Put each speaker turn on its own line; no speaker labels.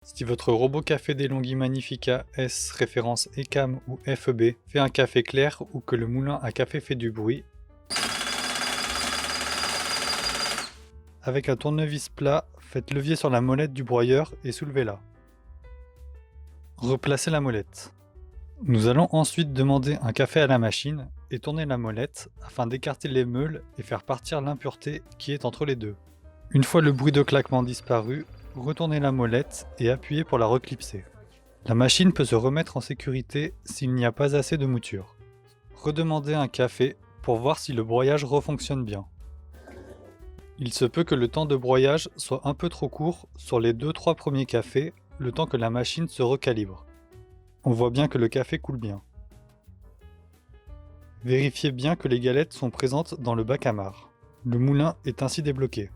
Si votre robot café DeLonghi Magnifica S référence ECAM ou FEB fait un café clair ou que le moulin à café fait du bruit, avec un tournevis plat, faites levier sur la molette du broyeur et soulevez-la. Replacez la molette. Nous allons ensuite demander un café à la machine et tourner la molette afin d'écarter les meules et faire partir l'impureté qui est entre les deux. Une fois le bruit de claquement disparu, retournez la molette et appuyez pour la reclipser. La machine peut se remettre en sécurité s'il n'y a pas assez de mouture. Redemandez un café pour voir si le broyage refonctionne bien. Il se peut que le temps de broyage soit un peu trop court sur les 2-3 premiers cafés, le temps que la machine se recalibre. On voit bien que le café coule bien. Vérifiez bien que les galettes sont présentes dans le bac à marc. Le moulin est ainsi débloqué.